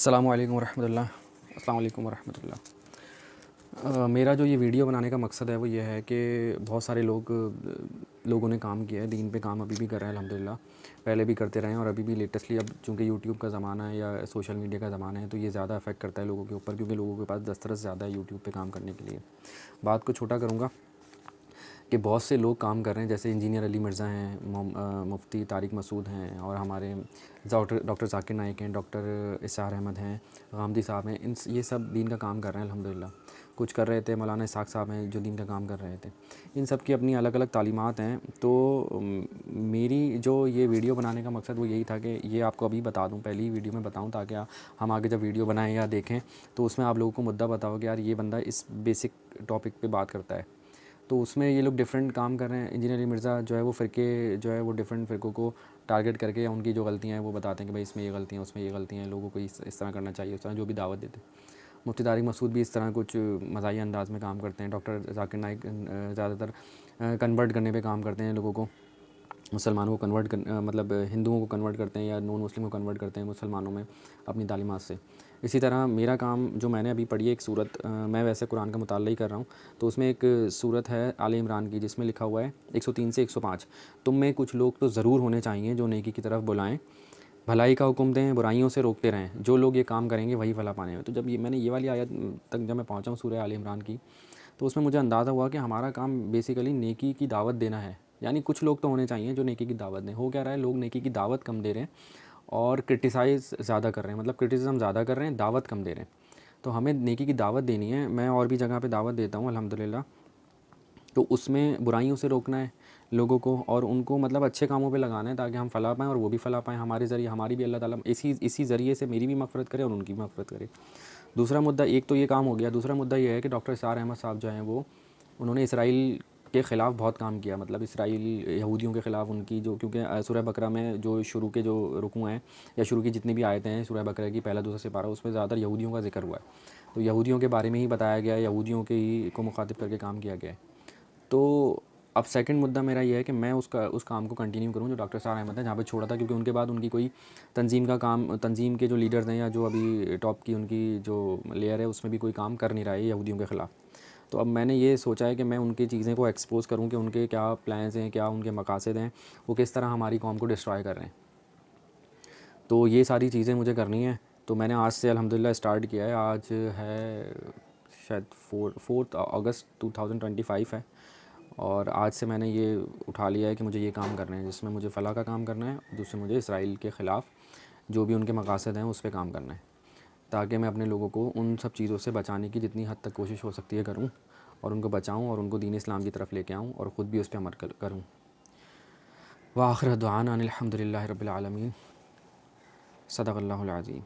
السلام علیکم ورحمۃ اللہ. السلام علیکم ورحمۃ اللہ. میرا جو یہ ویڈیو بنانے کا مقصد ہے وہ یہ ہے کہ بہت سارے لوگوں نے کام کیا ہے دین پہ، کام ابھی بھی کر رہے ہیں الحمدللہ. پہلے بھی کرتے رہے ہیں اور ابھی بھی لیٹسٹلی اب چونکہ یوٹیوب کا زمانہ ہے یا سوشل میڈیا کا زمانہ ہے تو یہ زیادہ افیکٹ کرتا ہے لوگوں کے اوپر، کیونکہ لوگوں کے پاس دسترس زیادہ ہے یوٹیوب پہ کام کرنے کے لیے. بات کو چھوٹا کروں گا کہ بہت سے لوگ کام کر رہے ہیں، جیسے انجینئر علی مرزا ہیں، مفتی طارق مسعود ہیں، اور ہمارے ڈاکٹر ذاکر نائک ہیں، ڈاکٹر اسرار احمد ہیں، غامدی صاحب ہیں. یہ سب دین کا کام کر رہے ہیں الحمدللہ. کچھ کر رہے تھے مولانا اسحاق صاحب ہیں جو دین کا کام کر رہے تھے. ان سب کی اپنی الگ الگ تعلیمات ہیں. تو میری جو یہ ویڈیو بنانے کا مقصد وہ یہی تھا کہ یہ آپ کو ابھی بتا دوں، پہلی ویڈیو میں بتاؤں، تاکہ ہم آگے جب ویڈیو بنائیں یا دیکھیں تو اس میں آپ لوگوں کو مدعا بتاؤ کہ یار یہ بندہ اس بیسک ٹاپک پہ بات کرتا ہے. تو اس میں یہ لوگ ڈفرینٹ کام کر رہے ہیں. انجینئر علی مرزا جو ہے وہ فرقے جو ہے وہ ڈفرینٹ فرقوں کو ٹارگٹ کر کے ان کی جو غلطیاں ہیں وہ بتاتے ہیں کہ بھائی اس میں یہ غلطیاں ہیں، اس میں یہ غلطیاں ہیں، لوگوں کو اس طرح کرنا چاہیے، اس طرح جو بھی دعوت دیتے ہیں. مفتی طارق مسعود بھی اس طرح کچھ مزاحیہ انداز میں کام کرتے ہیں. ڈاکٹر ذاکر نائک زیادہ تر کنورٹ کرنے پہ کام کرتے ہیں، لوگوں کو، مسلمانوں کو کنورٹ مطلب ہندوؤں کو کنورٹ کرتے ہیں یا نون مسلم کو کنورٹ کرتے ہیں مسلمانوں میں اپنی تعلیمات سے. اسی طرح میرا کام جو میں نے ابھی پڑھی ہے ایک صورت، میں ویسے قرآن کا مطالعہ ہی کر رہا ہوں، تو اس میں ایک صورت ہے آل عمران کی جس میں لکھا ہوا ہے 103 سے 105: تم میں کچھ لوگ تو ضرور ہونے چاہیے جو نیکی کی طرف بلائیں، بھلائی کا حکم دیں، برائیوں سے روکتے رہیں. جو لوگ یہ کام کریں گے وہی فلاح پانے میں. تو جب میں نے یہ والی آیت تک جب میں پہنچا ہوں سورہ آل عمران کی، تو اس میں مجھے اندازہ ہوا کہ ہمارا کام بیسیکلی نیکی کی دعوت دینا ہے. یعنی کچھ لوگ تو ہونے چاہیے جو نیکی کی دعوت دیں. ہو کیا رہا ہے، لوگ نیکی کی دعوت کم دے رہے ہیں اور کرٹیسائز زیادہ کر رہے ہیں، مطلب کرٹیسزم زیادہ کر رہے ہیں، دعوت کم دے رہے ہیں. تو ہمیں نیکی کی دعوت دینی ہے. میں اور بھی جگہ پہ دعوت دیتا ہوں الحمدللہ. تو اس میں برائیوں سے روکنا ہے لوگوں کو اور ان کو مطلب اچھے کاموں پہ لگانا ہے تاکہ ہم فلاح پائیں اور وہ بھی فلاح پائیں. ہمارے ذریعے ہماری بھی اللہ تعالیٰ اسی ذریعے سے میری بھی مغفرت کرے اور ان کی بھی مغفرت کرے. دوسرا مدعا، ایک تو یہ کام ہو گیا. دوسرا مدعا یہ ہے کہ ڈاکٹر اسرار احمد صاحب جو ہیں وہ انہوں نے اسرائیل کے خلاف بہت کام کیا. مطلب اسرائیل یہودیوں کے خلاف ان کی جو، کیونکہ سورہ بقرہ میں جو شروع کے جو رکوع ہیں یا شروع کی جتنی بھی آیتیں ہیں سورہ بقرہ کی پہلا دوسرا سپارہ، اس میں زیادہ تر یہودیوں کا ذکر ہوا ہے. تو یہودیوں کے بارے میں ہی بتایا گیا ہے، یہودیوں کے ہی کو مخاطب کر کے کام کیا گیا ہے. تو اب سیکنڈ مدعا میرا یہ ہے کہ میں اس کام کو کنٹینیو کروں جو ڈاکٹر اسرار احمد ہیں جہاں پہ چھوڑا تھا، کیونکہ ان کے بعد ان کی کوئی تنظیم کا کام، تنظیم کے جو لیڈرز ہیں یا جو ابھی ٹاپ کی ان کی جو لیئر ہے اس میں بھی کوئی کام کر نہیں رہا ہے یہودیوں کے خلاف. تو اب میں نے یہ سوچا ہے کہ میں ان کی چیزیں کو ایکسپوز کروں کہ ان کے کیا پلانز ہیں، کیا ان کے مقاصد ہیں، وہ کس طرح ہماری قوم کو ڈسٹرائے کر رہے ہیں. تو یہ ساری چیزیں مجھے کرنی ہیں. تو میں نے آج سے الحمدللہ اسٹارٹ کیا ہے. آج ہے شاید 4 اگست 2025 ہے، اور آج سے میں نے یہ اٹھا لیا ہے کہ مجھے یہ کام کرنا ہے جس میں مجھے فلاح کا کام کرنا ہے، دوسرے مجھے اسرائیل کے خلاف جو بھی ان کے مقاصد ہیں اس پہ کام کرنا ہے، تاکہ میں اپنے لوگوں کو ان سب چیزوں سے بچانے کی جتنی حد تک کوشش ہو سکتی ہے کروں اور ان کو بچاؤں اور ان کو دین اسلام کی طرف لے کے آؤں اور خود بھی اس پہ عمل کروں. وآخر دعوانا ان الحمد للہ رب العالمین. صدق اللہ العظیم.